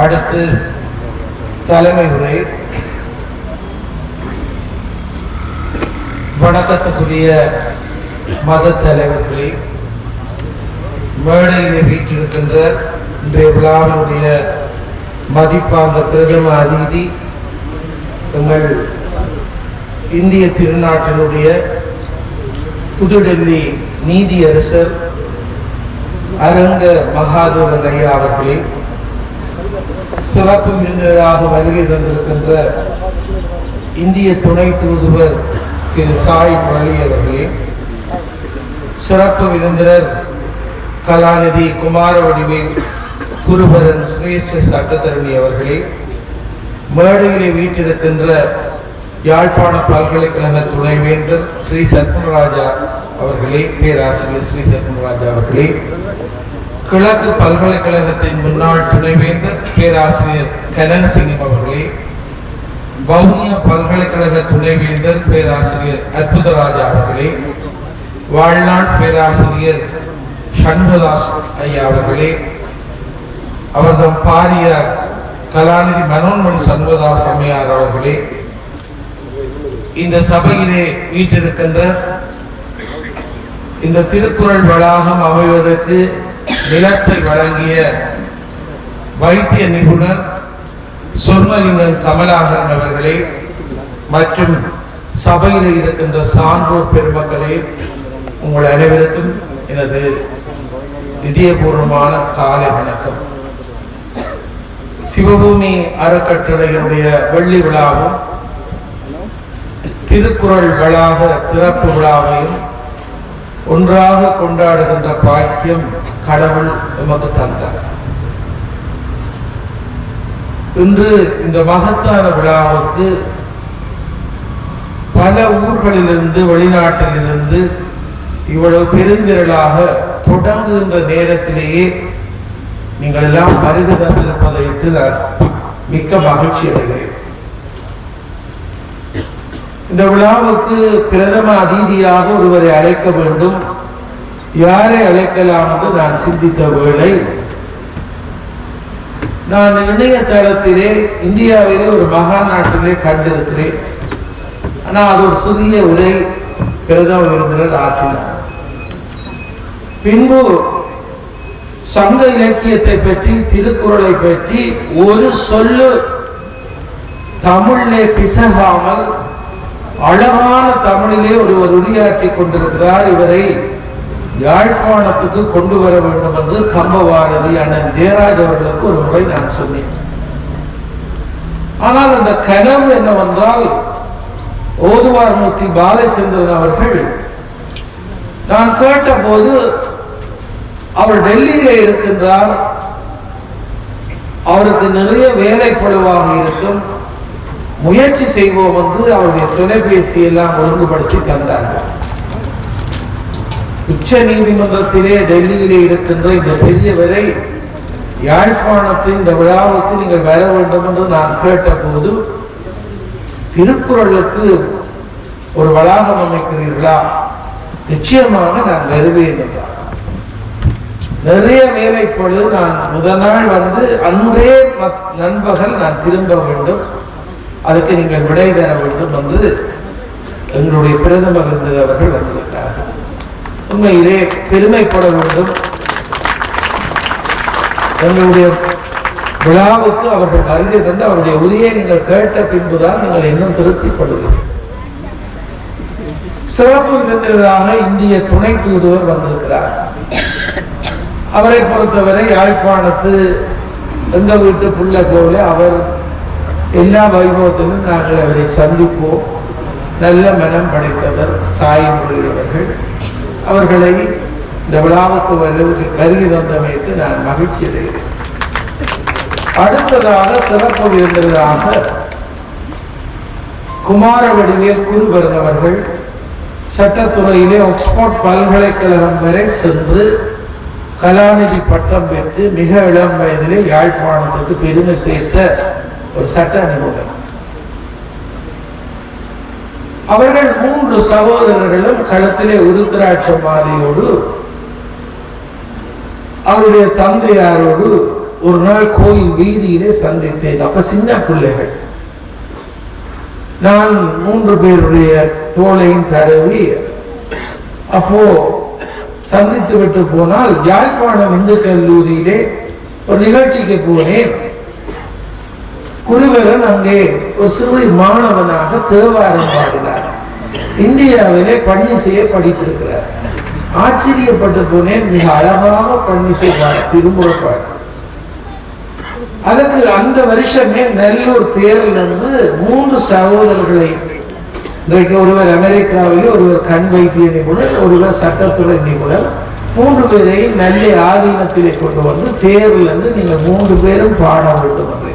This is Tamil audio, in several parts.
அடுத்து தலைமை உரை. வணக்கத்துக்குரிய மத தலைவர்களே, மேடையிலே வீற்றிருக்கின்ற இன்றைய விழாவினுடைய மதிப்பார்ந்த பிரதம அதிதி, எங்கள் இந்திய திருநாட்டினுடைய புதுடெல்லி நீதியரசர் அரங்க மகாதேவன் ஐயா அவர்களே, சிறப்பு விருந்தினராக வருகை தந்திருக்கின்ற இந்திய துணை தூதுவர் திரு சாய் முரளி அவர்களே, சிறப்பு விருந்தினர் கலாநிதி குமாரவடிவேல் குருபரன் சிரேஷ்ட சட்டத்தரணி அவர்களே, மேடையிலே வீட்டிருக்கின்ற யாழ்ப்பாண பல்கலைக்கழக துணைவேந்தர் ஸ்ரீ சத்குணராஜா அவர்களே, பேராசிரியர் ஸ்ரீ சத்குணராஜா அவர்களே, கிழக்கு பல்கலைக்கழகத்தின் முன்னாள் துணைவேந்தர் பேராசிரியர் கனல் சிங்கம் அவர்களே, வவுனியா பல்கலைக்கழக துணைவேந்தர் பேராசிரியர் அற்புதராஜா அவர்களே, வாழ்நாள் பேராசிரியர் சண்முகதாஸ் ஐயா அவர்களே, அவர்தம் பாரியார் கலாநிதி மனோன்மணி சண்முகதாஸ் அம்மையார் அவர்களே, இந்த சபையிலே வீட்டிருக்கின்ற இந்த திருக்குறள் வளாகம் அமைவதற்கு நிலத்தை வழங்கிய வைத்திய நிபுணர் சொர்ணலிங்கம் கமலாகரன் அவர்களே, மற்றும் சபையில் இருக்கின்ற சான்றோர் பெருமக்களே, உங்கள் அனைவருக்கும் எனது இதயபூர்வமான காலை வணக்கம். சிவபூமி அறக்கட்டளையினுடைய வெள்ளி விழாவும் திருக்குறள் வளாக திறப்பு விழாவையும் ஒன்றாக கொண்டாடுகின்ற பாக்கியம் கடவுள் எமக்கு தந்தார். இன்று இந்த மகத்தான விழாவுக்கு பல ஊர்களிலிருந்து வெளிநாட்டிலிருந்து இவ்வளவு பெருந்திரளாக தொடங்குகின்ற நேரத்திலேயே நீங்கள் எல்லாம் வருகை தந்திருப்பதை இட்டு நான் மிக்க மகிழ்ச்சி அடைகிறேன். இந்த விழாவுக்கு பிரதம அதிதியாக ஒருவரை அழைக்க வேண்டும். யாரை அழைக்கலாம் என்று நான் சிந்தித்த வேளை, நான் இணையதளத்திலே இந்தியாவிலே ஒரு மகாநாட்டிலே கண்டிருக்கிறேன். ஆனால் அது ஒரு சிறிய உரை பிரதம விருந்தினர் ஆற்றினார். பின்பு சங்க இலக்கியத்தை பற்றி, திருக்குறளை பற்றி ஒரு சொல்லு தமிழிலே பிசகாமல் அழகான தமிழிலே ஒருவர் உரையாற்றி கொண்டிருக்கிறார். இவரை யாழ்ப்பாணத்துக்கு கொண்டு வர வேண்டும் என்று கம்பவாரதி அண்ணன் ஜெயராஜ் அவர்களுக்கு ஒரு முறை நான் சொன்னேன். ஆனால் அந்த கனவு என்னவென்றால், ஓதுவார் மூர்த்தி பாலச்சந்திரன் அவர்கள் நான் கேட்ட போது அவர் டெல்லியிலே இருக்கின்றார், அவருக்கு நிறைய வேலை பழுவாக இருக்கும், முயற்சி செய்வோம் என்று அவருடைய தொலைபேசி எல்லாம் ஒழுங்குபடுத்தி தந்தார்கள். உச்ச நீதிமன்றத்திலே டெல்லியிலே இருக்கின்ற இந்த பெரியவரை யாழ்ப்பாணத்தில் இந்த விழாவுக்கு நீங்கள் வர வேண்டும் என்று நான் கேட்ட போது, திருக்குறளுக்கு ஒரு வளாகம் அமைக்கிறீர்களா? நிச்சயமாக நான் வருவேன் என்றார். நிறைய வேலைப்பொழு, நான் முதல் நாள் வந்து அன்றே நண்பகல் நான் திரும்ப வேண்டும், அதுக்கு நீங்கள் விடை தர வேண்டும் என்று எங்களுடைய பிரதம விருந்தினர் அவர்கள் வந்திருக்கிறார்கள். உண்மையிலே பெருமைப்பட வேண்டும். எங்களுடைய விழாவுக்கு அவர்கள் வருகை தந்து அவருடைய உரையை நீங்கள் கேட்ட பின்புதான் நீங்கள் இன்னும் திருப்திப்படுவீர்கள். சிறப்பு விருந்தினராக இந்திய துணை தூதுவர் வந்திருக்கிறார். அவரை பொறுத்தவரை யாழ்ப்பாணத்து எங்க வீட்டு புள்ள போல அவர் எல்லா வைபவத்திலும் நாங்கள் அவரை சந்திப்போம். நல்ல மனம் படைத்தவர் சாய் முரளி அவர்கள். அவர்களை இந்த விழாவுக்கு வருகை தந்தமைக்கு நான் மகிழ்ச்சி அடைகிறேன். அடுத்ததாக சிறப்பு விருந்தினராக குமாரவடிவேல் குருபரன் அவர்கள் சட்டத்துறையிலே ஆக்ஸ்போர்ட் பல்கலைக்கழகம் வரை சென்று கலாநிதி பட்டம் பெற்று மிக இளம் வயதிலே யாழ்ப்பாணத்துக்கு பெருமை சேர்த்த ஒரு சட்ட நிபுணர். அவர்கள் 3 சகோதரர்களும் களத்திலே உருத்திராட்ச மாலையோடு அவருடைய தந்தையாரோடு ஒரு நாள் கோயில் வீதியிலே சந்தித்தேன். அப்ப சின்ன பிள்ளைகள். நான் 3 பேருடைய தோளையும் தடவி அப்போ சந்தித்து விட்டு போனால் யாழ்ப்பாணம் இந்து கல்லூரியிலே ஒரு நிகழ்ச்சிக்கு போனேன். குருவரன் அங்கே ஒரு சிறு மாணவனாக தேவாரம் பாடினார். இந்தியாவிலே பன்னிசையை படித்திருக்கிறார். ஆச்சரியப்பட்டு போனேன். மிக அழகாக பன்னிசை திரும்ப அதுக்கு அந்த வருஷமே நல்லூர் தேரில் இருந்து 3 சகோதரர்களை, இன்றைக்கு ஒருவர் அமெரிக்காவிலே, ஒருவர் கண் வைத்திய நிபுணர், ஒருவர் சட்டத்துறை நிபுணர், 3 பேரையும் நல்ல ஆதீனத்திலே கொண்டு வந்து தேரில் இருந்து நீங்கள் 3 பேரும் பாட வேண்டும் என்று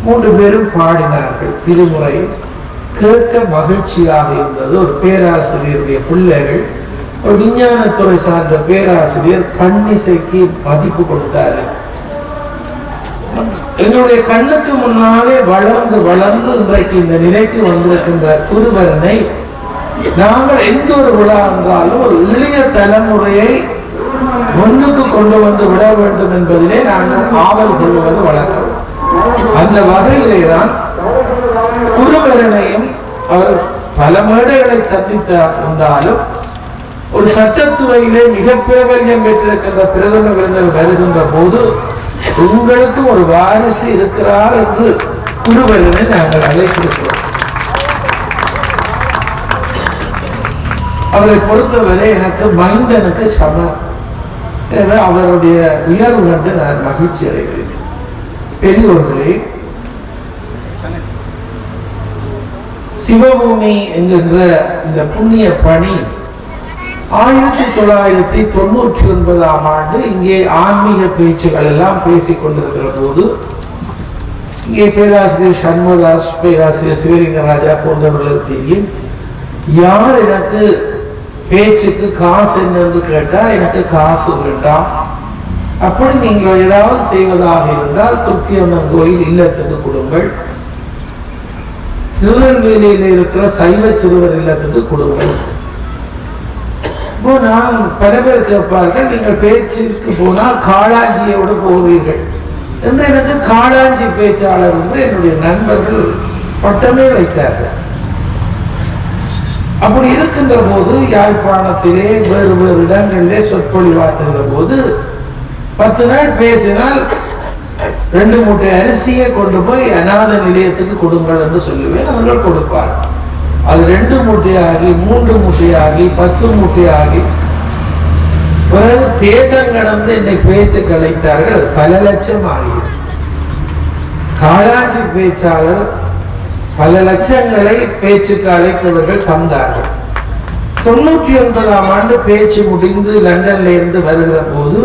3 பேரும் பாடினார்கள். திருமுறை கேட்க மகிழ்ச்சியாக இருந்தது. ஒரு பேராசிரியருடைய பிள்ளைகள், ஒரு விஞ்ஞானத்துறை சார்ந்த பேராசிரியர் பன்னிசைக்கு மதிப்பு கொடுத்தாரு. எங்களுடைய கண்ணுக்கு முன்னாலே வளர்ந்து வளர்ந்து இன்றைக்கு இந்த நிலைக்கு வந்திருக்கின்ற குருவரனை நாங்கள் எந்த ஒரு விழா என்றாலும் ஒரு எளிய தலைமுறையை முன்னுக்கு கொண்டு வந்து விட வேண்டும் என்பதிலே நாங்கள் ஆவல் கொள்வது வழக்கம். அந்த வகையிலே தான் குருவரனையும் அவர் பல மேடைகளை சந்தித்திருந்தாலும் ஒரு சட்டத்துறையிலே மிக பிரபல்யம் பெற்றிருக்கின்ற பிரதம விருந்தினர் வருகின்ற போது உங்களுக்கு ஒரு வாரிசு இருக்கிறார் என்று குருவரனை நாங்கள் அழைத்திருக்கிறோம். அவரை பொறுத்தவரை எனக்கு மைந்தனுக்கு சமம். எனவே அவருடைய உயர்வு கண்டு நான் மகிழ்ச்சி அடைகிறேன். பெரியோர்களே, சிவபூமி என்கின்ற இந்த புண்ணிய பணி 1999ஆம் ஆண்டு இங்கே ஆன்மீக பேச்சுகள் எல்லாம் பேசிக் கொண்டிருக்கிற போது இங்கே பேராசிரியர் சண்முகதாஸ், பேராசிரியர் சிவலிங்கராஜா போன்றவர்களுக்கு தெரியும். யார் எனக்கு பேச்சுக்கு காசு என்று கேட்டா எனக்கு காசு வேண்டாம், அப்படி நீங்கள் ஏதாவது செய்வதாக இருந்தால் துர்க்கியம்மன் கோயில் இல்லத்துக்கு கொடுங்கள், திருநெல்வேலியில் இருக்கிற சைவ சிறுவர் இல்லத்துக்கு கொடுங்கள். நான் பல பேர் கேட்பார்கள், நீங்கள் பேச்சுக்கு போனால் காளாஞ்சியோடு போவீர்கள் என்று எனக்கு காளாஞ்சி பேச்சாளர் என்று என்னுடைய நண்பர்கள் பட்டமே வைத்தார்கள். அப்படி இருக்கின்ற போது யாழ்ப்பாணத்திலே வேறு வேறு இடங்களிலே சொற்பொழிவாற்றுகிற போது 10 நாள் பேசினால் 2 மூட்டை அரிசியை கொண்டு போய் அநாத நிலையத்துக்கு கொடுங்கள் என்று சொல்லுவேன். அவர்கள் கொடுப்பார். அது 2 மூட்டையாகி 3 மூட்டையாகி 10 மூட்டையாகி பிறகு தேசம் கடந்து என்னை பேச்சு கலைத்தார்கள். பல லட்சம் ஆகியது. காளாஞ்சி பேச்சாளர் பல லட்சங்களை பேச்சுக்கு அழைத்தவர்கள் தந்தார்கள். 99ஆம் ஆண்டு பேச்சு முடிந்து லண்டன்ல இருந்து வருகிற போது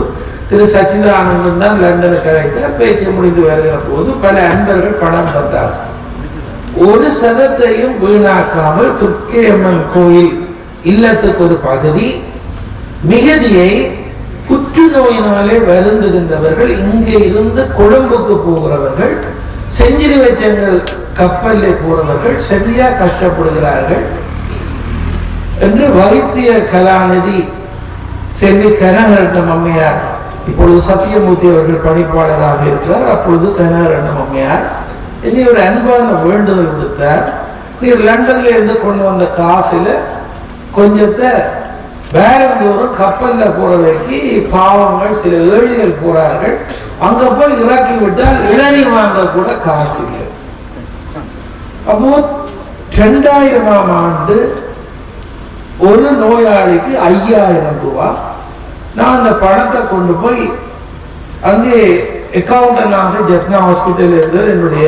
திரு சச்சிதானந்தன் தான் லண்டனுக்கு அழைத்தார். பேச்சு முடிந்து வருகிற போது பல அன்பர்கள் பணம் தந்தார்கள். ஒரு சதத்தையும் வீணாக்காமல் துர்க்கையம்மன் கோயில் இல்லத்துக்கு ஒரு பகுதி, மிகுதியை புற்றுநோயினாலே வருந்துகின்றவர்கள், இங்கே இருந்து கொழும்புக்கு போகிறவர்கள், செஞ்சிரி வச்சங்கள் கப்பலில் போறவர்கள் சரியா கஷ்டப்படுகிறார்கள் என்று வைத்திய கலாநிதி செல்வி கனகரட்னம் அம்மையார், இப்பொழுது சத்தியமூர்த்தி அவர்கள் பணிப்பாளராக இருக்கிறார், அப்பொழுது கனகரட்னம் அம்மையார் இனி ஒரு அன்பான வேண்டுதல் விடுத்தார். நீர் லண்டன்ல இருந்து கொண்டு வந்த காசுல கொஞ்சத்தை பேரந்தூரும் கப்பல்ல போறவைக்கு பாவங்கள் சில ஏழைகள் போறார்கள், அங்க போய் இறக்கி விட்டால் இளநீ வாங்க கூட காசு இல்லை. அப்போ 2000ஆம் ஆண்டு ஒரு நோயாளிக்கு 5000 ரூபாய். நான் அந்த பணத்தை கொண்டு போய் அங்கே அக்கௌண்டன்டாக ஜெஃப்னா ஹாஸ்பிட்டல் இருந்து என்னுடைய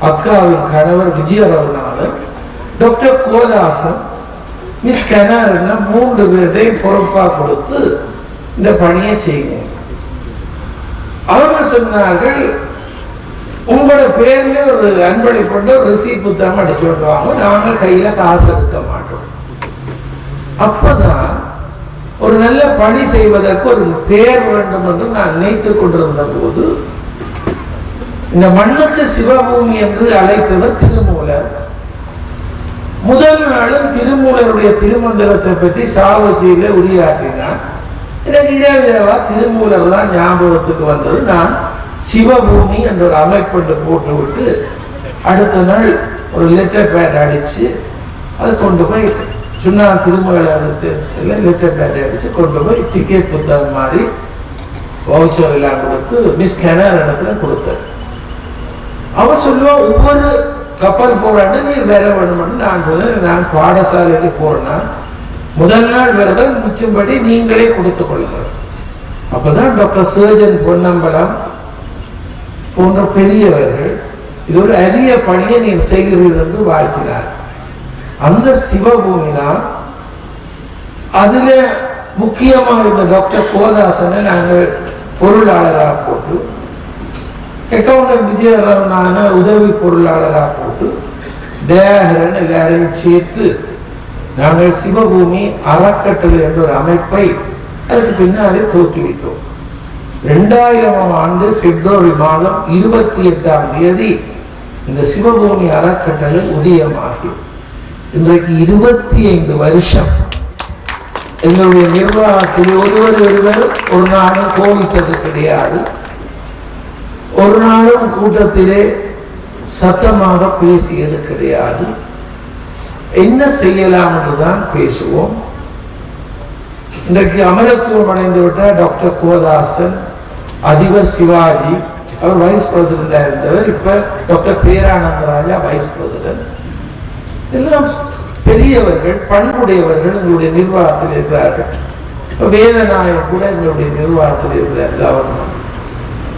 அக்காவின் கணவர் விஜயரவநாதன், டாக்டர் கோதாசன், மிஸ் கனாரன் 3 பேர்டையும் பொறுப்பாக கொடுத்து இந்த பணியை செய்வோம். அவர்கள் சொன்னார்கள், உங்களோட பேர்ல ஒரு அன்பளிப்பு ஒரு ரிசீட் புத்தகம் அடிச்சு விட்டுவாங்க, நாங்கள் கையில காசு எடுக்க மாட்டோம். அப்பதான் ஒரு நல்ல பணி செய்வதற்கு ஒரு பேர் வேண்டும் என்று நான் நினைத்துக் கொண்டிருந்த போது இந்த மண்ணுக்கு சிவபூமி என்று அழைத்தவர் திருமூலர். முதல் நாளும் திருமூலருடைய திருமந்திரத்தை பற்றி சாவச்சியில உரையாற்றினார். எனக்கு இரவா திருமூலர் தான் ஞாபகத்துக்கு வந்தது. நான் சிவபூமி என்ற ஒரு அமைப்பு போட்டு விட்டு அடுத்த நாள் ஒரு லெட்டர் பேட் அடிச்சு அதை கொண்டு போய் சுண்ணா திருமகளத்தில் லெட்டர் பேட் அடிச்சு கொண்டு போய் டிக்கெட் புத்தகம் மாதிரி வவுச்சர் எல்லாம் கொடுத்து மிஸ் கெனார் இடத்துல கொடுத்தாரு. அவ சொல்லுவா ஒவ்வொரு கப்பல் போறான்னு நீ வேற வேணும்னு நான் சொன்னேன். நான் பாடசாலைக்கு போறேன்னா முதல் நாள் விரதம் மிச்சம்படி நீங்களே கொடுத்துக் கொள்ளுங்கள். அப்பதான் டாக்டர் சர்ஜன் பொன்னம்பலம் போன்ற பெரியவர்கள் இது ஒரு அரிய பணியை நீ செய்கிறீர்கள் என்று வாழ்த்தினார். அந்த சிவபூமி தான் அதுல முக்கியமாக இருந்த டாக்டர் கோதாசனை நாங்கள் பொருளாளராக போட்டு அக்கௌண்டன்ட் விஜயராமனான உதவி பொருளாளராக போட்டு தயாகரன் எல்லாரையும் சேர்த்து நாங்கள் சிவபூமி அறக்கட்டளை என்ற ஒரு அமைப்பை அதுக்கு பின்னாலே தோற்றுவித்தோம். 2000ஆம் ஆண்டு பிப்ரவரி மாதம் 28ஆம் தேதி இந்த சிவபூமி அறக்கட்டளை உதயமாகி இன்றைக்கு 25 வருஷம் எங்களுடைய நிர்வாகத்தில் ஒருவர் ஒரு நாளும் கோவித்தது கிடையாது. ஒரு நாளும் கூட்டத்திலே சத்தமாக பேசியது கிடையாது. என்ன செய்யலாம் என்றுதான் பேசுவோம். இன்றைக்கு அமரத்துவம் அடைந்து விட்ட டாக்டர் கோதாசன், அதிபர் சிவாஜி அவர் வைஸ் பிரசிடண்டா இருந்தவர், இப்ப டாக்டர் பேரானந்தராஜா வைஸ் பிரசிடன்ட். எல்லாம் பெரியவர்கள், பண்புடையவர்கள் எங்களுடைய நிர்வாகத்தில் இருக்கிறார்கள். இப்ப வேதநாயகர் கூட எங்களுடைய நிர்வாகத்தில் இருக்கிறார். கவர்னர்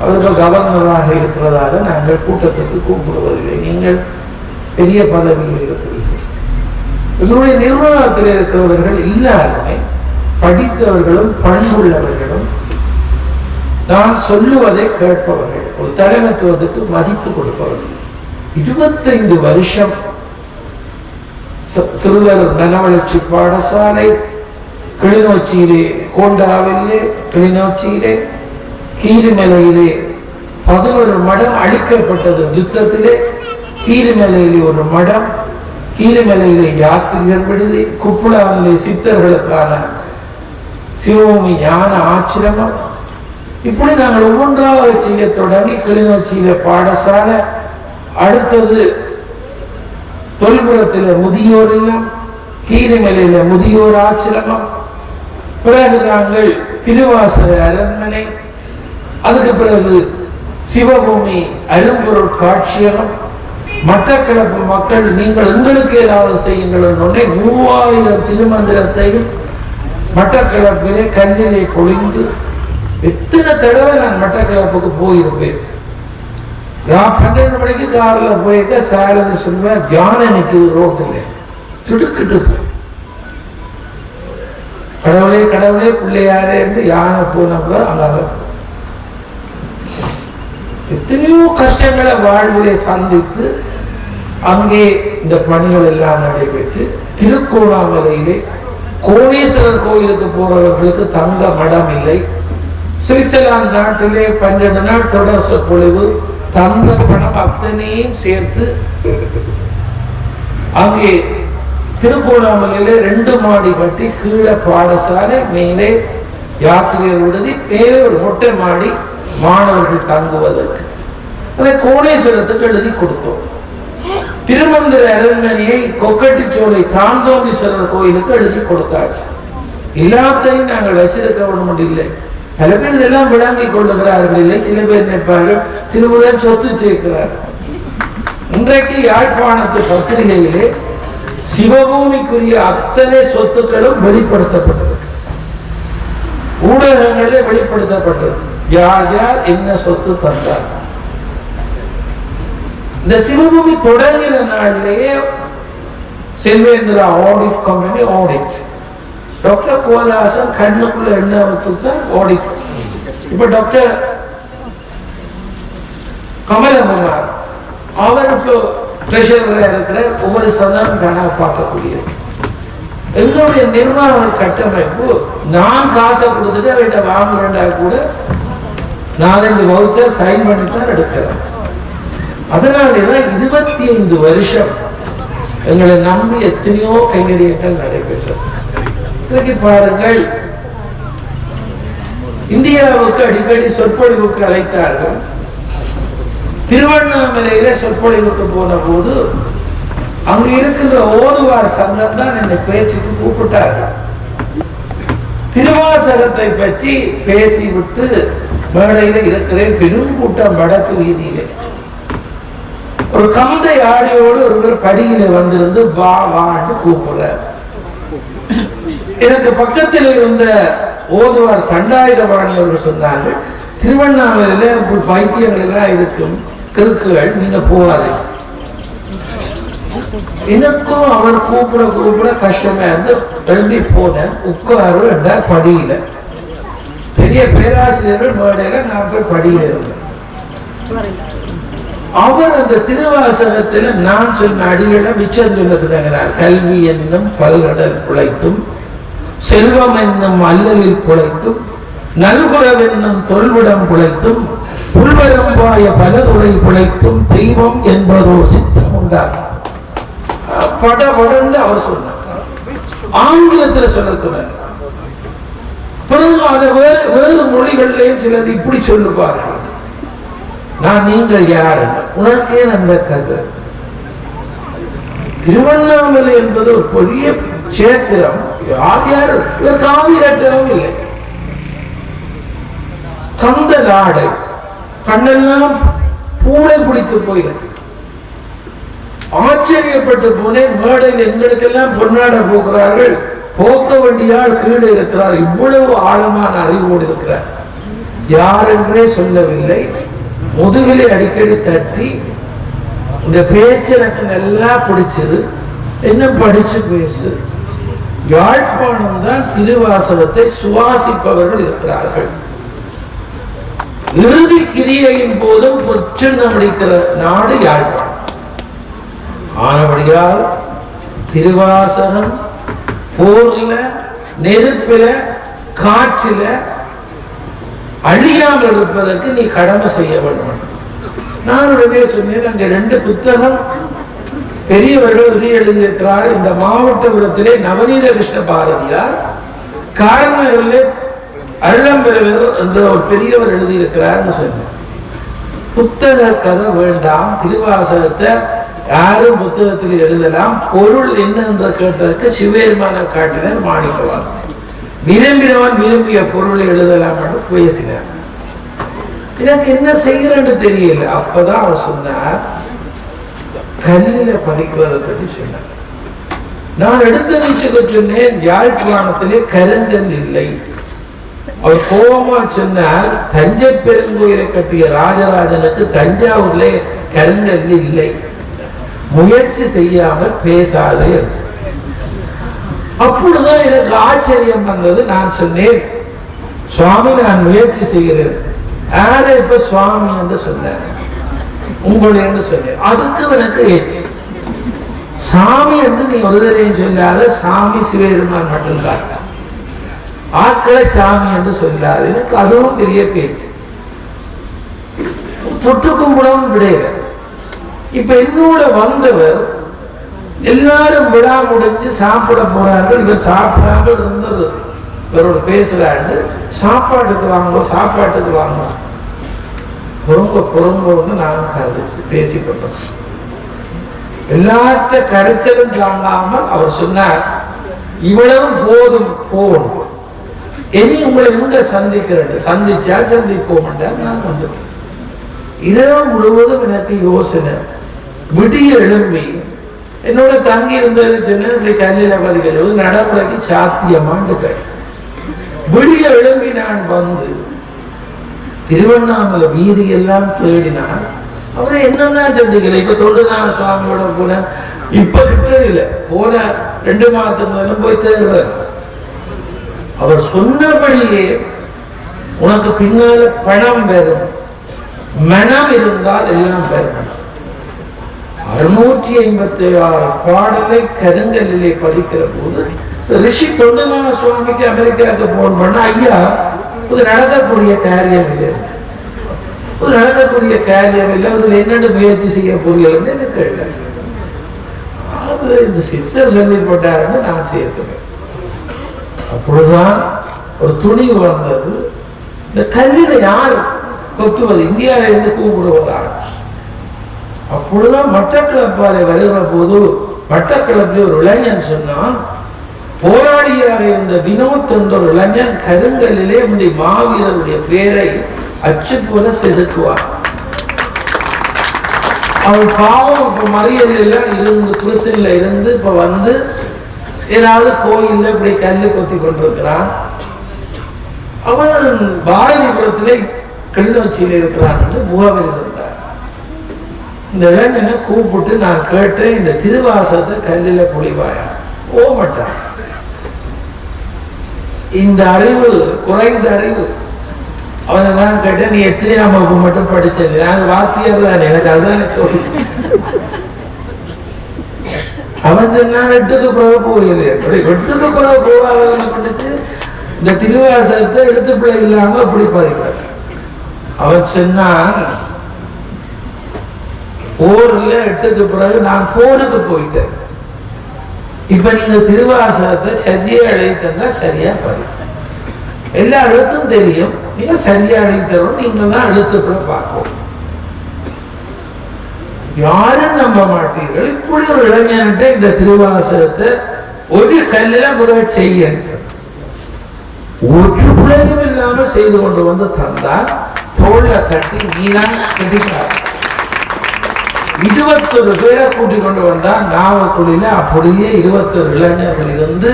அவர்கள் கவர்னராக இருக்கிறதாக நாங்கள் கூட்டத்துக்கு கூப்பிடுவதில்லை. நீங்கள் பெரிய பதவியில் இருக்கிறீர்கள். எங்களுடைய நிர்வாகத்தில் இருக்கிறவர்கள் எல்லாருமே படித்தவர்களும் பண்புள்ளவர்களும் நான் சொல்லுவதை கேட்பவர்கள், ஒரு தலைமைத்துவத்துக்கு மதிப்பு கொடுப்பவர்கள். 25 வருஷம் சிறுவர் நலவளர்ச்சி பாடசாலை கிளிநொச்சியிலே, கோண்டாவிலே, கிளிநொச்சியிலே, கீரிமலையிலே 11 மடம் அழிக்கப்பட்டது யுத்தத்திலே. கீரிமலையிலே ஒரு மடம், கீரிமலையிலே யாத்திரிகர் விடுதி, குப்புளாவிலே சித்தர்களுக்கான சிவபூமி ஞான ஆச்சிரமம். இப்படி நாங்கள் ஒவ்வொன்றாக செய்ய தொடங்கி கிளிநொச்சியில பாடசாலை, அடுத்தது தொல்புரத்தில முதியோர் இல்லம், கீரிமலையில முதியோர் ஆச்சிரமம், பிறகு நாங்கள் திருவாசக அரண்மனை, அதுக்கு பிறகு சிவபூமி அரும்பொருள் காட்சியகம். மட்டக்களப்பு மக்கள் நீங்கள் எங்களுக்கு ஏதாவது செய்யுங்கள் 3000 திருமந்திரத்தையும் மட்டக்களப்பிலே கல்லிலே பொழிந்து எத்தனை தடவை நான் மட்டக்களப்புக்கு போயிருப்பேன். 12 மணிக்கு கார்ல போயிருக்க சாரதி சொல்லுவேன், யானை நிற்குது ரோட்டில், திடுக்கிட்டு கடவுளே கடவுளே பிள்ளையாரே என்று யானை போனப்ப அங்க எத்தனையோ கஷ்டங்களை வாழ்விலே சந்தித்து அங்கே இந்த பணிகள் எல்லாம் நடைபெற்று திருக்கோணாமலையிலே கோணேஸ்வரர் கோயிலுக்கு போறவர்களுக்கு தங்க மடம் இல்லை. சுவிட்சர்லாந்து நாட்டிலே 12 நாள் தொடர் சொற்பொழிவு, தங்க பணம் அத்தனையும் சேர்த்து அங்கே திருக்கோணாமலையிலே 2 மாடி கட்டி கீழே பாடசாலை, மேலே யாத்திரையர் விடுதி, மேலே ஒரு மொட்டை மாடி மாணவர்கள் தங்குவதற்கு. அதை கோணேஸ்வரத்துக்கு எழுதி கொடுத்தோம். திருமந்திர அரண்மனையை கொக்கட்டிச்சோலை தாந்தோண்டீஸ்வரர் கோயிலுக்கு எழுதி கொடுத்தாச்சு. எல்லாத்தையும் நாங்கள் வச்சிருக்க ஒன்றும் இல்லை. பல பேர் இதெல்லாம் விளங்கிக் கொள்ளுகிறார்கள் இல்லை. சில பேர் நினைப்பார்கள் திருமுருகன் சொத்து சேர்க்கிறார்கள். இன்றைக்கு யாழ்ப்பாணத்து பத்திரிகையிலே சிவபூமிக்குரிய அத்தனை சொத்துக்களும் வெளிப்படுத்தப்பட்டது, ஊடகங்களிலே வெளிப்படுத்தப்பட்டது. யார் யார் என்ன சொத்து தந்தார். இந்த சிவபூமி தொடங்கின நாளிலேயே Selvendra audit company audit, doctor கோதாசன் கண்ணுக்குள்ள என்ன தான் ஆடிட். இப்ப டாக்டர் கமலகுமார் அவர் இப்போ ட்ரெஷரரா இருக்கிற ஒவ்வொரு சதம் கணக்கு பார்க்கக்கூடியது. எங்களுடைய நிர்வாக கட்டமைப்பு நான் காசை கொடுத்துட்டு அவர்கிட்ட வாங்குறேன்டா கூட 4-5 வவுச்சர் சைன் பண்ணித்தான் எடுக்கிறேன். அதனாலேதான் 25 வருஷம் எங்களை நம்பி எத்தனையோ கைங்கரியங்கள் நடைபெற்றது. இன்னைக்கு பாருங்கள், இந்தியாவுக்கு அடிக்கடி சொற்பொழிவுக்கு அழைத்தார்கள். திருவண்ணாமலையில சொற்பொழிவுக்கு போன போது அங்க இருக்கின்ற ஓதுவார் சங்கம் தான் என்னை பேச்சுக்கு கூப்பிட்டார்கள். திருவாசகத்தை பற்றி பேசிவிட்டு மேடையில இருக்கிறேன். பெருங்கூட்டம் வடக்கு வீதியிலே ஒரு கந்தை ஆடியோடு ஒருவர் படியில வந்திருந்து வா வான்னு கூப்பிடுறார். எனக்கு பக்கத்தில் இருந்த ஓதுவார் தண்டாயுதபாணி அவர்கள் சொன்னாங்க, திருவண்ணாமலையில பைத்தியங்கள் எல்லாம் இருக்கும், கிறுக்குகள், நீங்க போவாரு. எனக்கும் அவர் கூப்பிட கஷ்டமா இருந்து எழுதி போனேன். உட்காரு என்றார் படியில. பெரிய பேராசிரியர்கள் மேடையில நான் போய் படியில இருந்தேன். அவர் அந்த திருவாசகத்துல நான் சொன்ன அடிகளை மிச்சம் சொல்லுகிறார். கல்வி என்னும் பல்கடல் புழைத்தும், செல்வம் என்னும் அல்லலில் புழைத்தும், நல்குறவு என்னும் தொல்விடம் புழைத்தும், புல்வரம்பாய பலதுறை புழைத்தும், தெய்வம் என்பதோர் சித்தம் உண்டாகும். படபடன்னு அவர் சொன்னார். ஆங்கிலத்தில் சொல்ல சொன்னார். பிறகு அதை வேறு மொழிகளிலேயும் சிலது இப்படி சொல்லுவார்கள். நான் நீங்கள் யாரு, உனக்கே அந்த கதை. திருவண்ணாமலை என்பது ஒரு பெரிய சேத்திரம். யார் காவி கட்டவும் இல்லை. கந்த நாடை கண்ணெல்லாம் பூனை பிடித்து போயிருக்கு. ஆச்சரியப்பட்டு போனேன். மேடையில் எங்களுக்கெல்லாம் பொன்னாட போகிறார்கள். போக்க வேண்டியால் கீழே இருக்கிறார். இவ்வளவு ஆழமான அறிவோடு இருக்கிறார். யார் என்றே சொல்லவில்லை. முதுகிலே அடிக்கடி தட்டி, இந்த பேச்சு எனக்கு நல்லா பிடிச்சது, என்ன படிச்சு பேசு. யாழ்ப்பாணம் தான் திருவாசகத்தை சுவாசிப்பவர்கள் இருக்கிறார்கள். இறுதி கிரியையின் போதும் புற்றுணம் அடிக்கிற நாடு யாழ்ப்பாணம். ஆனபடியால் திருவாசகம் போர்ல, நெருப்பில, காற்றில அழியாமல் இருப்பதற்கு நீ கடமை செய்ய வேண்டும். நான் உடனே சொன்னேன், அங்க 2 புத்தகம் பெரியவர்கள் எழுதியிருக்கிறார். இந்த மாவட்டபுரத்திலே நவநீத கிருஷ்ண பாரதியார், காரணங்களிலே அருளம்பெருவர் என்ற ஒரு பெரியவர் எழுதியிருக்கிறார் சொன்னேன். புத்தக கதை வேண்டாம், திருவாசகத்தை யாரும் புத்தகத்தில் எழுதலாம். பொருள் என்ன என்று கேட்டதற்கு சிவபெருமான காட்டினர் மாணிக்கவாசன். விரும்பினவன் விரும்பிய பொருளை எழுதலாம் என்று பேசினார். எனக்கு என்ன செய்யறன்னு தெரியல. அப்பதான் அவர் சொன்னார், கல்லில பதிக்கிறதை பற்றி சொன்னார். நான் எடுத்த வீச்சுக்கு சொன்னேன், யாழ்ப்பாணத்திலே கருங்கல் இல்லை. அவர் கோபமா சொன்னார், தஞ்சை பெருங்கோயிலை கட்டிய ராஜராஜனுக்கு தஞ்சாவூர்ல கருங்கல் இல்லை, முயற்சி செய்யாமல் பேசாதே. அப்பொழுதுதான் எனக்கு ஆச்சரியம் வந்தது. நான் சொன்னேன், சுவாமி நான் முயற்சி செய்கிறேன். யார இப்ப சுவாமி என்று சொன்னேன், உங்களுடைய என்று சொன்னேன். அதுக்கு எனக்கு ஏச்சு. சாமி என்று நீ ஒருதரையும் சொல்லாத, சாமி சிவபெருமான் மட்டும்தான், ஆட்களை சாமி என்று சொல்லாது. எனக்கு அதுவும் பெரிய பேச்சு. தொட்டு கும்பிடவும் கிடையாது. இப்ப என்னோட வந்தவர் எல்லாரும் விழா முடிஞ்சு சாப்பிட போறார்கள். இவர் சாப்பிடாமல் இருந்தது. இவரோட பேசுறாரு, சாப்பாட்டுக்கு வாங்க, சாப்பாட்டுக்கு வாங்க, பொறுங்கன்னு நாங்கள் கருது பேசிப்பட்டோம். எல்லாற்ற கரைச்சலும் தாங்காமல் அவர் சொன்னார், இவ்வளவு போதும் போகும், இனி உங்களை எங்க சந்திக்கிறேன், சந்திச்சா சந்திப்போம். நான் வந்துட்டேன். இரவு முழுவதும் எனக்கு யோசனை. விடிய எழும்பி என்னோட தங்கி இருந்தது சொன்ன கல்லில பதிக்கிறது நடைமுறைக்கு சாத்தியமாண்டு விடிய எழும்பி நான் வந்து திருவண்ணாமலை வீதி எல்லாம் தேடினான். அவரை என்னதான் சந்திக்கல. இப்ப தொண்டுனா சுவாமியோட போன, இப்ப கிட்ட இல்லை, போன 2 மாதத்துக்கு மேலும் போய் தேடுற. அவர் சொன்னபடியே உனக்கு பின்னால பணம் வரும், மனம் இருந்தால் எல்லாம் பெறணும். 656 பாடலை கருங்கல்லிலே பதிக்கிற போது ரிஷி தொண்டநாத சுவாமிக்கு அமெரிக்காவுக்கு போன் பண்ண, ஐயா இது நடக்கக்கூடிய காரியம் இல்லை, இது நடக்கக்கூடிய காரியம் இல்லை, இதுல என்னென்ன முயற்சி செய்ய போறீங்கன்னு எனக்கு கேட்டார். இந்த சித்தர் சொல்லி போட்டாருன்னு நான் சேர்த்துவேன். அப்பொழுதுதான் ஒரு துணிவு வந்தது. இந்த கல்லில யார் கொத்துவது, இந்தியாவில இருந்து கூப்பிடுவதா, அப்பொழுதுதான் மட்டக்களப்பாலை வருகிற போது மட்டக்களப்பில் ஒரு இளைஞன் சொன்னான், போராளியாக இருந்த வினோத் என்ற ஒரு இளைஞன் கருங்கலிலே இந்த மாவீரருடைய பேரை அச்சு போல செதுக்குவார். அவன் பாவம் இப்ப மறியலில் இருந்து கிறிஸ்டின்ல இருந்து இப்ப வந்து ஏதாவது கோயில்ல இப்படி கல்லு கொத்தி கொண்டிருக்கிறான். அவன் பாரதிபுரத்திலே கிளிநொச்சியில் இருக்கிறான் என்று முகவரி இருந்தார். இந்த இளைஞனை கூப்பிட்டு நான் கேட்டேன், இந்த திருவாசகத்தை கல்லில பொழிவாயா? மாட்டான். இந்த அறிவு குறைந்த அறிவு. அவனை நான் கேட்டேன், நீ எத்தனையாம் வகுப்பு மட்டும் படிச்சது? நான் வாத்தியார் தான், எனக்கு அதுதான் அவன் சொன்னான் 8க்கு பிறகு போகுது. 8க்கு பிறகு போகாதவனை பிடிச்சு இந்த திருவாசகத்தை எடுத்து பிள்ளை இல்லாம அப்படி பதிக்கிறார். அவன் சொன்னான், போர்ல 8க்கு பிறகு நான் போருக்கு போயிட்டேன். இப்ப நீங்க திருவாசகத்தை சரியா எழுதித்தா சரியா படி. எல்லா எழுத்தும் தெரியும், நீங்க சரியா எழுதித்தரும். நீங்க தான் எழுத்துக்களை பார்க்கணும். யாரும் நம்ப மாட்டீர்கள். இப்படி ஒரு இளைஞன்கிட்ட இந்த திருவாசகத்தை ஒரு கல்லில முதல் செய்ய ஒரு பிள்ளையும் இல்லாம செய்து கொண்டு வந்து தந்தால் தோல்ல தட்டி நீதான் கெட்டிக்கிறார். 21 பேரை கூட்டிக் கொண்டு வந்தால் நாவக்குடியில அப்படியே 21 இளைஞர்கள் இருந்து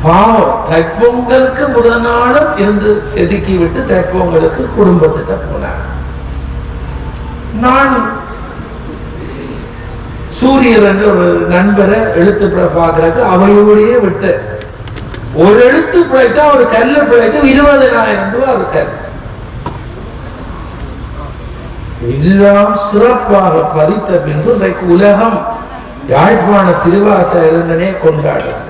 பாவம் தைப்பொங்கலுக்கு முதல் நாளும் இருந்து செதுக்கி விட்டு தைப்பொங்கலுக்கு குடும்பத்திட்ட போனார். நான் சூரியர் என்ற ஒரு நண்பரை எழுத்து பார்க்கறதுக்கு அவையோடையே விட்டு ஒரு எழுத்து பிழைத்தா ஒரு கல்லு பிழைக்கும் 20,000 ரூபாய் ஒரு கல். எல்லாம் சிறப்பாக பதித்த பின்பு இன்றைக்கு உலகம் யாழ்ப்பாண திருவாசகனே கொண்டாடும்.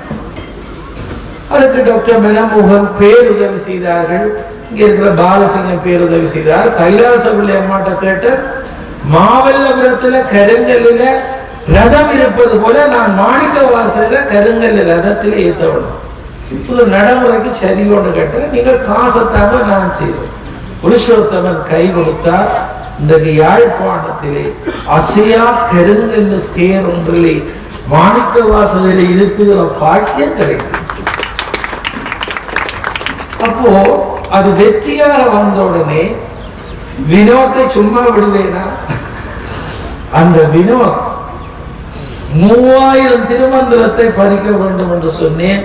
அதுக்கு டாக்டர் மனமோகன் பேருதவி செய்தார்கள். இங்க இருக்கிற பாலசிங்கம் பேருதவி செய்தார். கைலாச பிள்ளையம்மாட்ட கேட்ட, மாவல்லபுரத்துல கருங்கல்ல ரதம் இருப்பது போல நான் மாணிக்க வாசல கருங்கல் ரதத்திலே ஏற்றவனும் இப்போது நடைமுறைக்கு சரியோடு கேட்டேன். நீங்கள் காசத்தாங்க நான் செய்வேன். புருஷோத்தமன் கை கொடுத்தார். இன்றைக்கு யாழ்ப்பாணத்திலே அசையா கருங்கல் தேர் ஒன்றிலே மாணிக்க வாசலிலே இருக்குகிற பாக்கியம் கிடைக்கும். அப்போ அது வெற்றியாக வந்த உடனே வினோத்தை சும்மா விடுவேனா? அந்த வினோத் 3000 திருமந்திரத்தை பதிக்க வேண்டும் என்று சொன்னேன்,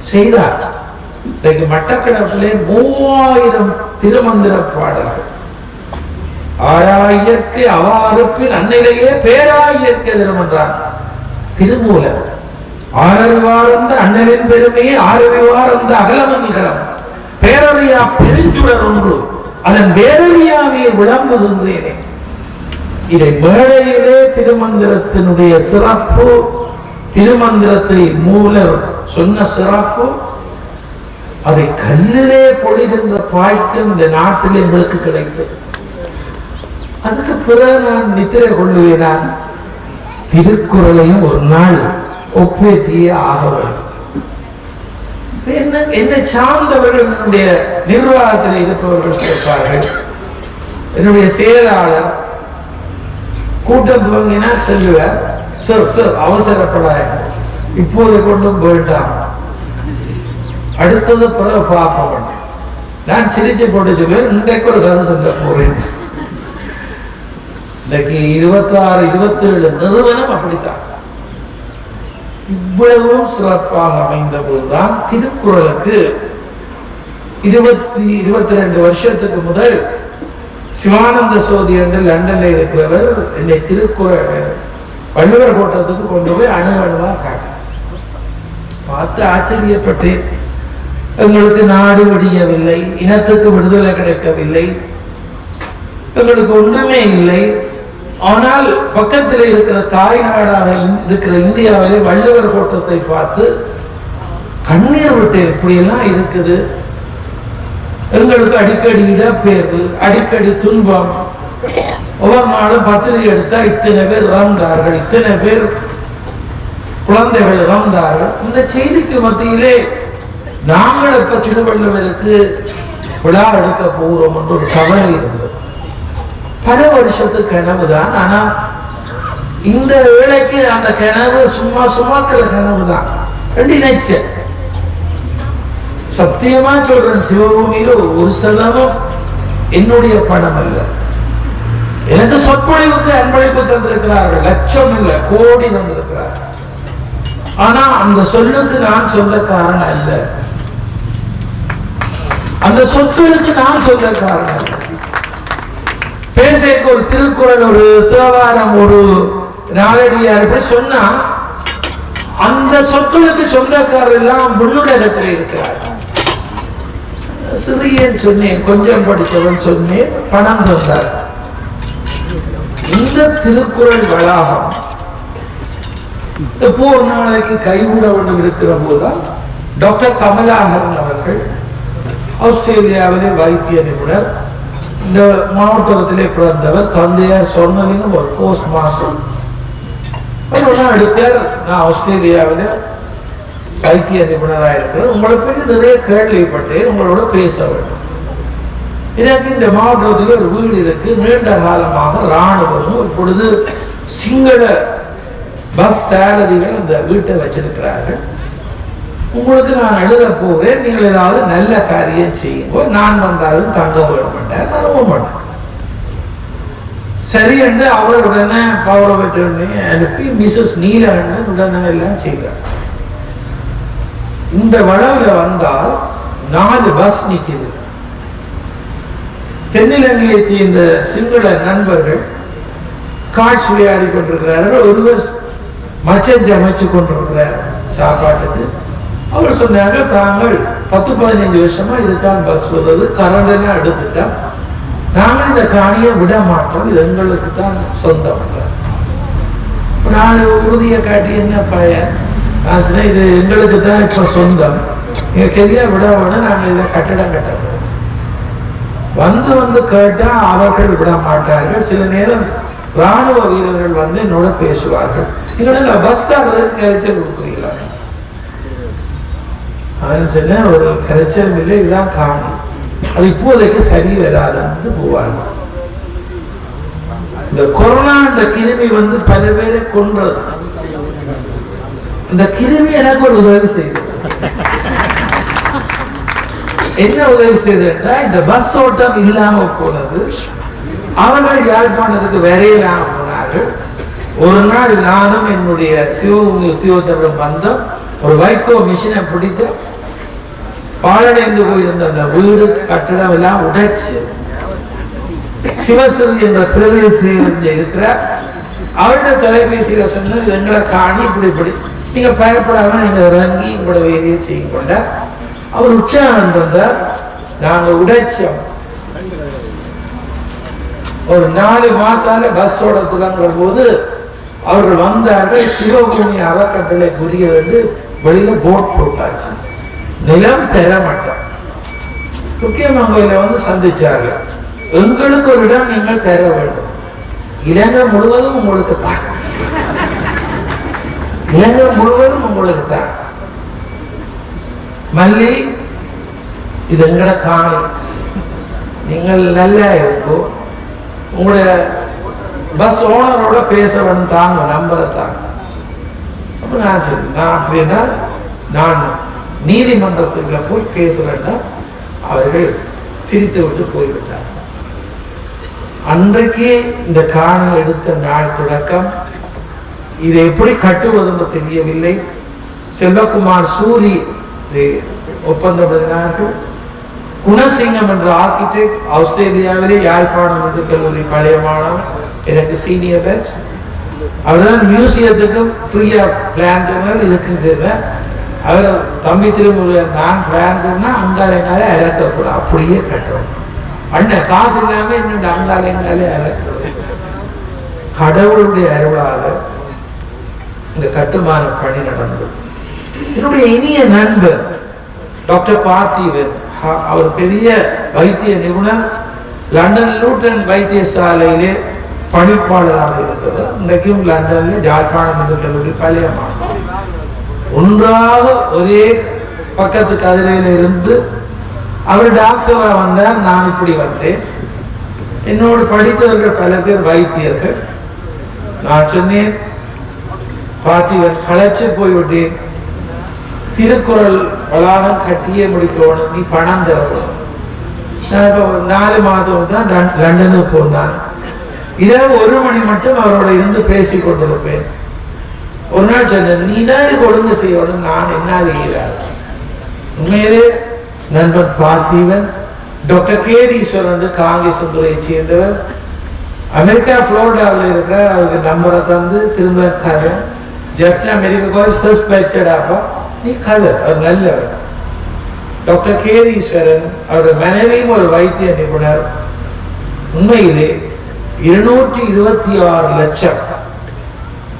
செய்தார். இன்றைக்கு மட்டக்களப்பிலே 3000 திருமந்திர பாடல்கள். ஆராயியற்கை அவாறுப்பின் அன்னிலேயே பேராயியற்கை திருமன்றான் திருமூலர். ஆரறிவார்ந்த அண்ணலின் பெருமையை ஆரறிவார்ந்த அகலமன் நிகழம் பேரறியா பெருஞ்சுடர் ஒன்று அதன் பேரறியாமையை விளம்புகின்றேனே. இதை மேடையிலே திருமந்திரத்தினுடைய சிறப்பு, திருமந்திரத்தை மூலர் சொன்ன சிறப்பு, அதை கல்லிலே பொழிகின்ற பாய்க்கும் இந்த நாட்டில் எங்களுக்கு கிடைத்தது. அதுக்கு பிறகு நான் நித்திரை கொள்ளுவேனா? திருக்குறளையும் ஒரு நாள் ஒப்பேற்றியே ஆக வேண்டும். என்னை சார்ந்தவர்கள் என்னுடைய நிர்வாகத்தில் இருப்பவர்கள் கேட்பார்கள். என்னுடைய செயலாளர் கூட்டம் துவங்கினா சொல்லுவார், சார் சார் அவசரப்படாத, இப்போது கொண்டும் வேண்டாம், அடுத்தது பிறகு பார்ப்போம். நான் சிரிச்சை போட்டு சொல்லுவேன், இன்றைக்கு ஒரு கதை சொல்ல போறேன். இன்றைக்கு 26, 27 நிறுவனம் அப்படித்தான். இவ்வளவும் சிறப்பாக அமைந்த போதுதான் திருக்குறளுக்கு 22 வருஷத்துக்கு முதல் சிவானந்த சோதி என்று லண்டன்ல இருக்கிறவர் என்னை திருக்குறள் வள்ளுவர் கோட்டத்துக்கு கொண்டு போய் அணுவணுவா காட்ட பார்த்து ஆச்சரியப்பட்டேன். எங்களுக்கு நாடு விடியவில்லை, இனத்துக்கு விடுதலை கிடைக்கவில்லை, எங்களுக்கு ஒன்றுமே இல்லை. ஆனால் பக்கத்தில் இருக்கிற தாய் நாடாக இருக்கிற இந்தியாவிலே வள்ளுவர் கோட்டத்தை பார்த்து கண்ணீர் விட்டு இப்படியெல்லாம் இருக்குது. எங்களுக்கு அடிக்கடி இடப்பெயர்வு, அடிக்கடி துன்பம். ஒவ்வொரு நாளும் பத்திரிகை எடுத்தா இத்தனை பேர் இறந்தார்கள், இத்தனை பேர் குழந்தைகள் இறந்தார்கள். இந்த செய்திக்கு மத்தியிலே நாங்கள் இப்ப திருவள்ளுவருக்கு விழா எடுக்க போகிறோம் என்று ஒரு கவலை இருந்தது. பல வருஷத்துக்கு கனவுதான். ஆனா இந்த வேளைக்கு அந்த கனவு சும்மா சும்மாக்குற கனவு தான். நினைச்ச சத்தியமா சொல்றேன், சிவபூமியில ஒரு சதமும் என்னுடைய பணம் அல்ல. எனக்கு சொற்பொழிவுக்கு அன்பளிப்பு தந்திருக்கிறார்கள், லட்சம் இல்ல கோடி தந்திருக்கிறார்கள். ஆனா அந்த சொல்லுக்கு நான் சொந்தக்காரன் அல்ல, அந்த சொற்களுக்கு நான் சொந்தக்காரன் அல்ல. பேசக்கு ஒரு திருக்குறள், ஒரு தேவாரம், ஒரு நாளடியார் இப்படி சொன்னா அந்த சொற்களுக்கு சொந்தக்காரர் எல்லாம் முன்னுலகத்தில் இருக்கிறார். சிறியன் சொன்னேன், கொஞ்சம் படித்தவன் சொன்னேன், பணம் தந்தார். இந்த திருக்குறள் வளாகம் எப்போ ஒரு நாளைக்கு கைவிட வேண்டும் இருக்கிற போதுதான் டாக்டர் கமலாஹரன் அவர்கள், ஆஸ்திரேலியாவிலே வைத்திய நிபுணர், இந்த மாவட்டத்திலே பிறந்தவர், தந்தையார் சொன்னலிங்கம் ஒரு போஸ்ட் மாஸ்டர். எடுத்தார், நான் ஆஸ்திரேலியாவில் வைத்திய நிபுணராக இருக்கிறேன், உங்களை பற்றி நிறைய கேள்விப்பட்டேன், உங்களோட பேச வேண்டும். எனக்கு இந்த மாவட்டத்தில் ஒரு வீடு இருக்கு, நீண்ட காலமாக இராணுவமும் இப்பொழுது சிங்கள பஸ் சாரதிகள் அந்த வீட்டை வச்சிருக்கிறார்கள். உங்களுக்கு நான் எழுத போகிறேன், நீங்கள் ஏதாவது நல்ல காரியம் செய்யும்போது நான் வந்தாலும் தங்க வேண்டார், நான் நம்ப மாட்டேன். சரி என்று அவர் உடனே பவரவெட்டு அனுப்பி மிஸ்ஸஸ் நீலகண்டன் உடனே எல்லாம் செய்தார். இந்த வளவில் வந்தால் 4 பஸ் நிற்குது. தென்னிலங்கையை இந்த சிங்கள நண்பர்கள் காட்சி விளையாடி கொண்டிருக்கிறார்கள், ஒருவர் மச்சம் சமைச்சு கொண்டிருக்கிறார் சாப்பாட்டுக்கு. அவர் சொன்னார்கள், தாங்கள் 10-15 வருஷமா இதுக்கான பஸ் வருது, கரண்ட் எல்லாம் எடுத்துட்டா நாங்கள் இந்த காணியை விட மாட்டோம், இது எங்களுக்கு தான் சொந்தம். நான் உறுதியை காட்டி என்ன பயன், இது எங்களுக்கு தான் இப்ப சொந்தம், நீங்க கெரியா விட வேணும், நாங்கள் இதை கட்டிடம் கட்ட வந்து கேட்டா அவர்கள் விட மாட்டார்கள். சில நேரம் ராணுவ வீரர்கள் வந்து என்னோட பேசுவார்கள், எங்களோட பஸ்காரர்களுக்கு கரைச்சல் கொடுக்குறீங்களா? சொன்ன ஒரு கரைச்சலும் இல்லை, இதுதான் காணி, அது இப்போதைக்கு சரி வராதுன்னு போவார்கள். இந்த கொரோனா என்ற கிருமி வந்து பல பேரை கொன்றது. இந்த கிருமி எனக்கு ஒரு உதவி செய்தது. என்ன உதவி செய்தா, இந்த பஸ் ஓட்டம் இல்லாம போனது, அவர்கள் யாழ்ப்பாணத்துக்கு வரையிலாம போனார்கள். ஒரு நாள் நானும் என்னுடைய சிவபூமி உத்தியோகத்தருடன் வந்தோம், ஒரு வைகோ மிஷினை பிடித்து பாழடைந்து போயிருந்த அந்த வீடு கட்டடம் எல்லாம் உடைச்சு சிவசிறி என்ற பிரதேசம் இருக்கிறார். அவருடைய தொலைபேசியில சொன்னது, எங்களை காணி இப்படி நீங்க பயப்படாம நீங்க இறங்கி உங்களோட வேலையை செய்ய கொண்ட. அவர் உற்சாகம் இருந்தார். நாங்க உடைச்சோம். ஒரு 4 மாதத்தால பஸ்ஸோட தொடங்குற போது அவர்கள் வந்தார்கள். சிவபூமி அறக்கட்டளை புரிய வேண்டு வெளியில போட் போட்டாச்சு, நிலம் தர மாட்டோம். முக்கியமங்கல வந்து சந்திச்சார்கள், எங்களுக்கு ஒரு இடம் நீங்கள் தர வேண்டும், இலங்கை முழுவதும் உங்களுக்கு தான், இலங்கை முழுவதும் உங்களுக்கு தான். மல்லி இது எங்கட காணி, நீங்கள் நல்லா இருக்கும், உங்களுடைய பஸ் ஓனரோட பேச வேண்டும் தாங்க, நம்பரை தாங்க. அப்ப நான் சொல்லி, நான் அப்படின்னா நான் நீதிமன்றத்துக்குள்ள போய் பேச வேண்டாம். அவர்கள் சிரித்து விட்டு போய்விட்டார். அன்றைக்கு இந்த காணி எடுத்த நாள் தொடக்கம் இதை எப்படி கட்டுவதென்று தெரியவில்லை. செல்வகுமார் சூரி ஒப்பந்தம், குணசிங்கம் என்ற ஆர்கிடெக்ட், ஆஸ்திரேலியாவிலே யாழ்ப்பாணம் என்று கல்லூரி பழைய மாணவன், எனக்கு சீனியர் பேட்ச். அவர்தான் மியூசியத்துக்கும் ஃப்ரீயா பிளான் சொன்னார். இதுக்கு அவர் தம்பி திருமுருக நான் பிளான் பண்ணா அங்காலங்காலே இறக்கக்கூடாது, அப்படியே கட்டுறோம். அண்ணன் காசு இல்லாம என்னோட அங்காலங்காலே இறக்குறது. கடவுளுடைய அருளாக இந்த கட்டுமான பணி நடந்தது. என்னுடைய இனிய நண்பர் டாக்டர் பார்த்திவன், அவர் பெரிய வைத்திய நிபுணர், லண்டன் லூட்டன் வைத்தியசாலையிலே பணிப்பாளராக இருந்தவர். இன்றைக்கும் லண்டன்ல யாழ்ப்பாணம் என்று கல்லூரி பழைய மாணவர். ஒன்றாக ஒரே பக்கத்து கதிரையில இருந்து அவர் டாக்டரா வந்தார், நான் இப்படி வந்தேன். என்னோடு படித்தவர்கள் பல பேர் வைத்தியர்கள். நான் சொன்னேன், பார்த்திவன் களைச்சு போய்விட்டேன், திருக்குறள் வளாகம் கட்டியே முடிக்கணும், நீ பணம் தரணும். நான் இப்போ 4 மாதம் தான் லண்டனுக்கு போனான். இரவு 1 மணி மட்டும் அவரோட இருந்து பேசி கொண்டிருப்பேன். ஒரு நாள் சொன்னேன், நீ தான் ஒழுங்கு செய்யணும், நான் என்னால் இயலாது. உண்மையிலே நண்பன் பார்த்திவன் டாக்டர் கேதீஸ்வரன் காங்கிரஸ் துறையை சேர்ந்தவர், அமெரிக்கா புளோரிடாவில் இருக்கிற அவருக்கு நம்பரை தந்து திரும்ப கதை ஜெஃப்னா அமெரிக்கா ஃபர்ஸ்ட் பேச்சடாப்பா நீ கதை அவர் நல்லவர். டாக்டர் கேதீஸ்வரன் அவருடைய மனைவியும் ஒரு வைத்திய நிபுணர். உண்மையிலே 226 லட்சம்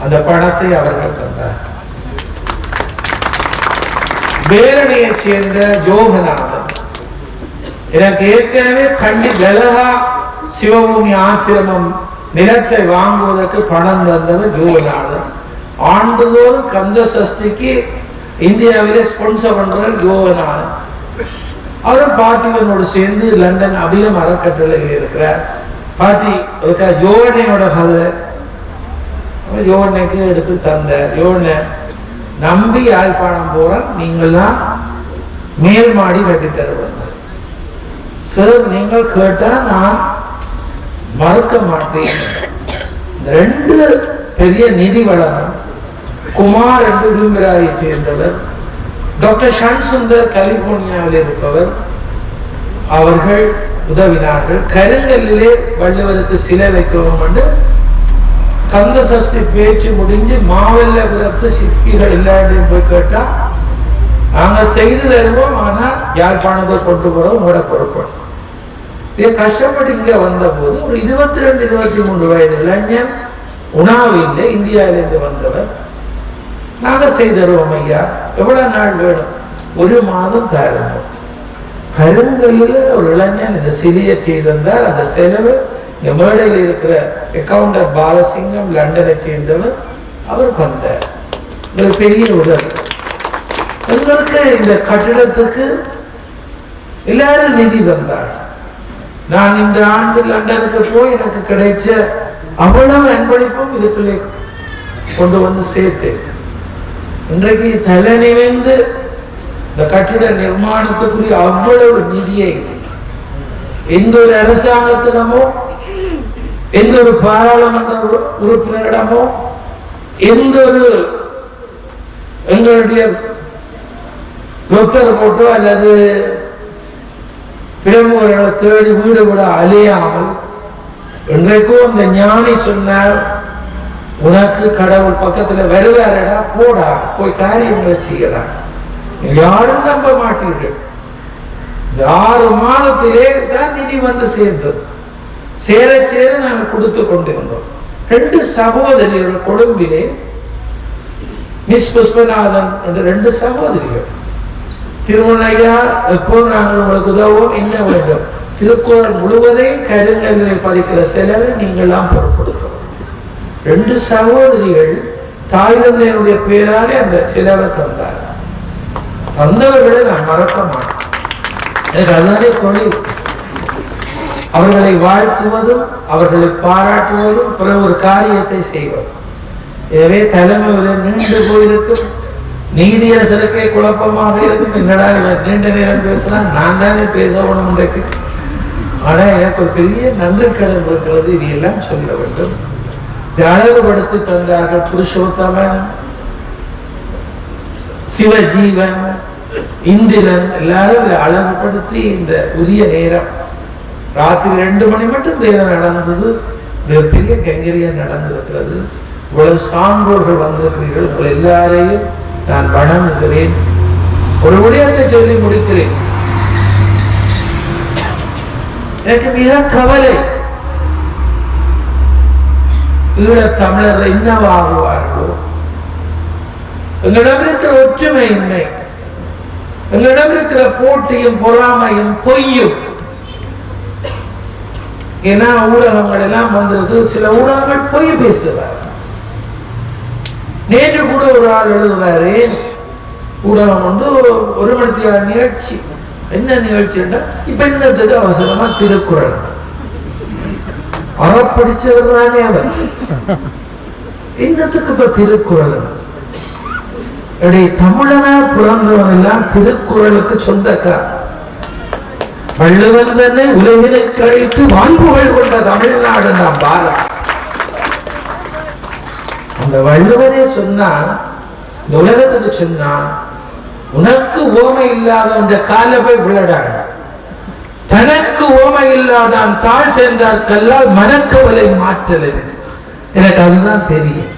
அந்த பணத்தை அவர்கள் தந்தார். வேரணையை சேர்ந்த ஜோகநாதன், எனக்கு ஏற்கனவே கண்டி வெலகா சிவபூமி ஆசிரமம் நிலத்தை வாங்குவதற்கு பணம் தந்தவர் ஜோகநாதன். ஆண்டுதோறும் கந்த சஷ்டிக்கு இந்தியாவிலே ஸ்பான்சர் பண்றார் ஜோகநாதன். அவரும் பார்த்திவனோடு சேர்ந்து லண்டன் அபியம் அறக்கட்டளையில் இருக்கிறார். பார்த்தி யோகனையோட கதை யோகனைக்கு எடுத்து தந்த யோகனை நம்பி யாழ்ப்பாணம் போறேன், நீங்கள்லாம் மேல் மாடி கட்டி தருவாங்க சார், நீங்கள் கேட்டா நான் மறுக்க மாட்டேன். 2 பெரிய நிதி வளம் குமார் என்று விரும்புகிறாரை சேர்ந்தவர், டாக்டர் ஷான் சுந்தர் கலிபோர்னியாவில் இருப்பவர், அவர்கள் உதவினார்கள். கருங்கல்லிலே வள்ளுவருக்கு சிலை வைக்கவும் என்று கந்த சஷ்டி பேச்சு முடிஞ்சு மாவல்லபுரத்து சிற்பிகள் எல்லாரையும் போய் கேட்டா நாங்க செய்து தருவோம், ஆனா யாழ்ப்பாணத்தை கொண்டு போறோம் உங்களோட பொறுப்போம். கஷ்டப்பட்டு இங்க வந்த போது ஒரு 22-23 வயது இளைஞன் உணாவில்லை, இந்தியாவிலிருந்து வந்தவர். நாங்க செய்தருவோம் ஐயா, எவ்வளவு நாள் வேணும்? 1 மாதம் தருவோம். கருங்கல்ல ஒரு இளைஞன் இந்த சிலையை செய்திருந்தார். அந்த செலவு இந்த மேடையில் இருக்கிற அக்கவுண்டர் பாலசிங்கம் லண்டனை சேர்ந்தவர், அவர் வந்தார். உங்களுக்கு பெரிய உதவி. எங்களுக்கு இந்த கட்டிடத்துக்கு எல்லாரும் நிதி தந்தார். நான் இந்த ஆண்டு லண்டனுக்கு போய் எனக்கு கிடைச்ச அவ்வளவு அன்பளிப்பும் இதுக்குள்ளே கொண்டு வந்து சேர்த்தேன். இன்றைக்கு தலை நினைந்து இந்த கட்டிட நிர்மாணத்துக்குரிய அவ்வளவு நிதியை எந்த ஒரு அரசாங்கத்திடமோ எந்த ஒரு பாராளுமன்ற உறுப்பினரிடமோ எந்த ஒரு எங்களுடைய டாக்டர் போட்டோ அல்லது பிரமுகர்களை தேடி வீடு விட அலையாமல் இன்றைக்கும் அந்த ஞானி சொன்னார், உனக்கு கடவுள் பக்கத்துல வருவாரடா, போடா போய் காரியங்களை செய்யலாம். யாரும் நம்ப மாட்டீர்கள். இந்த 6 மாதத்திலே தான் நிதி வந்து சேர்ந்தது. சேர சேர நாங்கள் கொடுத்து கொண்டிருந்தோம். 2 சகோதரிகள் கொழும்பிலே, மிஸ் புஷ்பநாதன் என்ற 2 சகோதரிகள். திருமணையா எப்போது நாங்கள் உங்களுக்கு உதவும், என்ன வேண்டும்? திருக்குறள் முழுவதையும் கருங்கல்லை பதிக்கிற செலவை நீங்கள்லாம் பொறுப்படுத்தணும். 2 சகோதரிகள் தாய் தந்தையனுடைய பேராலே அந்த செலவை தந்தார். தந்தவர்களை நான் மறக்க மாட்டேன். எனக்கு அதுதானே தொழில். அவர்களை வாழ்த்துவதும் அவர்களை பாராட்டுவதும் பிற ஒரு காரியத்தை செய்வதும். எனவே தலைமையில் நீண்டு போயிருக்கும் நீதியரசருக்கே குழப்பமாக இருக்கும். என்னடா நீண்ட நேரம் பேசலாம், நான் தானே பேசணும் இன்றைக்கு. ஆனா எனக்கு ஒரு பெரிய நன்றி கடன் இருக்கிறது. இதையெல்லாம் சொல்ல வேண்டும். அழகுபடுத்தி தந்தார்கள். புருஷோத்தமன், சிவஜீவன், இந்திரன் எல்லாரும் அழகுபடுத்தி இந்த உரிய நேரம் ராத்திரி 2 மணி மட்டும் வேலை நடந்தது. பெரிய கைங்கரியம் நடந்திருக்கிறது. இவ்வளவு சான்றோர்கள் வந்திருக்கிறீர்கள். உங்கள் எல்லாரையும் நான் வணங்குகிறேன். ஒரு விடயத்தை சொல்லி முடிக்கிறேன். எனக்கு மிக கவலை, ஈழத் தமிழர் என்னவாகுவார்களோ. எங்களிடம் இருக்கிற ஒற்றுமையின்மை, எங்களிடம் இருக்கிற போட்டியும் பொறாமையும் பொய்யும். ஏன்னா ஊடகங்கள் எல்லாம் வந்திருக்கு. சில ஊடகங்கள் பொய் பேசுவார். நேற்று கூட ஒரு ஆள் எழுதுவாரு, ஊடகம் வந்து 1 மணி நேர நிகழ்ச்சி. என்ன நிகழ்ச்சின்னா இப்ப என்னத்துக்கு அவசரமா திருக்குறள் அறப்படிச்சவர் தானே அவர். இன்னத்துக்கு இப்ப திருக்குறள் தமிழனா பிறந்தவன் எல்லாம் திருக்குறளுக்கு சொந்தக்கார். வள்ளுவன் தானே உலகினை கழித்து வான்புகள் கொண்ட தமிழ்நாடு நாம் பாரா. அந்த வள்ளுவனே சொன்னான், இந்த உலகத்துக்கு சொன்னான், உனக்கு ஓமை இல்லாத கால போய் விழடாங்க, தனக்கு ஓமை இல்லாதான் தாழ் சேர்ந்தால் கல்லால் மனக்கவலை மாற்றல். எனக்கு அதுதான் தெரியும்.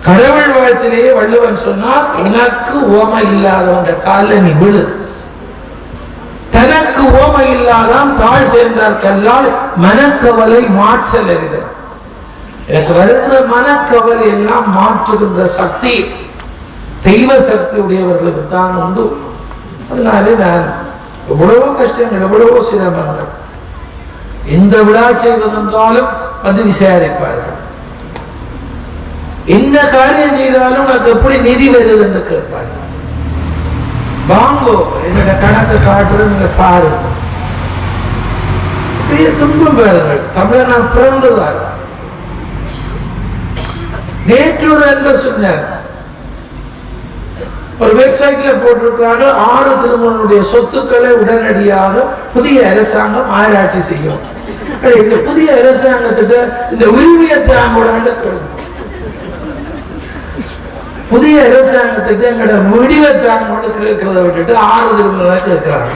கடவுள் வாழ்த்திலேயே வள்ளுவன் சொன்னார், உனக்கு ஓமை இல்லாத கால நீ விழு, தனக்கு ஓமை இல்லாதான் தாழ் சேர்ந்தால் கல்லால் மனக்கவலை மாற்றல். எனக்கு வருகிற மனக்கவலை எல்லாம் மாற்றுகின்ற சக்தி தெய்வ சக்தி உடையவர்களுக்கு தான் உண்டு. அதனாலே நான் எவ்வளவோ கஷ்டங்கள், எவ்வளவோ சிரமங்கள், எந்த விழா செய்வதென்றாலும் வந்து விசாரிப்பார்கள். என்ன காரியம் செய்தாலும் உனக்கு எப்படி நிதி வருது என்று கேட்பார்கள். வாங்கோ என்னோட கணக்கு காட்டுறது பாருங்க. துன்பம் பெறுங்கள். தமிழர் நான் பிறந்ததால் நேற்று என்று சொன்னார், ஒரு வெப்சைட்ல போட்டிருக்கிறாங்க, 6 திருமணனுடைய சொத்துக்களை உடனடியாக புதிய அரசாங்கம் ஆராய்ச்சி செய்யும். இந்த புதிய அரசாங்கத்திட்ட இந்த உரிமையை தாங்க, புதிய அரசாங்கத்திட்ட எங்களோட முடிவை தாங்க கேட்கிறத விட்டுட்டு 6 திருமணம் கேட்கிறாங்க.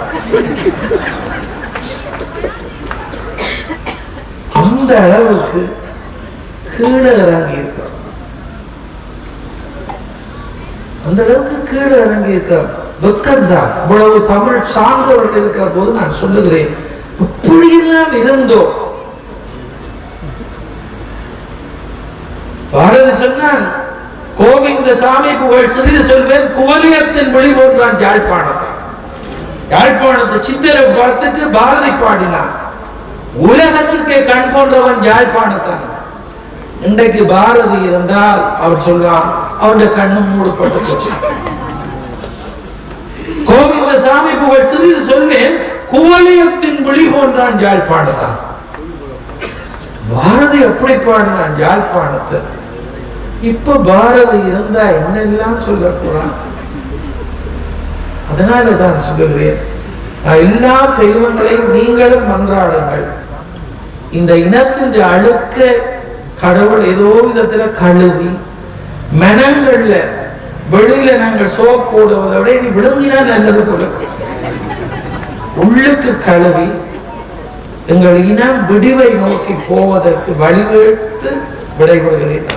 அந்த அளவுக்கு கீழே இறங்கி இருக்கிறோம். அந்த அளவுக்கு கீழே இறங்கி இருக்கிறார். வெக்கம்தான். இவ்வளவு தமிழ் சார்ந்தவர்கள் இருக்கிற போது நான் சொல்லுகிறேன், இப்படியெல்லாம் இருந்தோம். பாரதி சொன்னான், கோவிந்த சாமி புகழ் சிறிது சொல்வேன், குவலியத்தின் வழி போன்றான் யாழ்ப்பாணத்தை. யாழ்ப்பாணத்தை சித்திரை பார்த்துட்டு பாரதி பாடினான், உலகத்துக்கே கண் போன்றவன் யாழ்ப்பாணத்தான். இன்றைக்கு பாரதி இருந்தால் அவர் சொல்றான், அவருடைய கண்ணும் மூடப்பட்டு போச்சு. கோவிந்த சாமி புகழ் சிறிது சொல்வேன், குவலியத்தின் விழி போன்றான் யாழ்ப்பாணத்தான். பாரதி எப்படி பாடினான் யாழ்ப்பாணத்தை. இப்ப பாரதி இருந்தா என்னெல்லாம் சொல்ல போறான். அதனாலதான் சொல்லுகிறேன், எல்லா தெய்வங்களையும் நீங்களும் மன்றாடுங்கள். இந்த இனத்தின் அழுக்க கடவுள் ஏதோ விதத்துல கழுவி மனங்கள்ல வெளியில நாங்கள் சோப் போடுவதை விட நீ விழுங்கினா நல்லது போல உள்ளுக்கு கழுவி எங்கள் இனம் விடிவை நோக்கி போவதற்கு வழிவிட்டு விடைபெறுகிறேன்.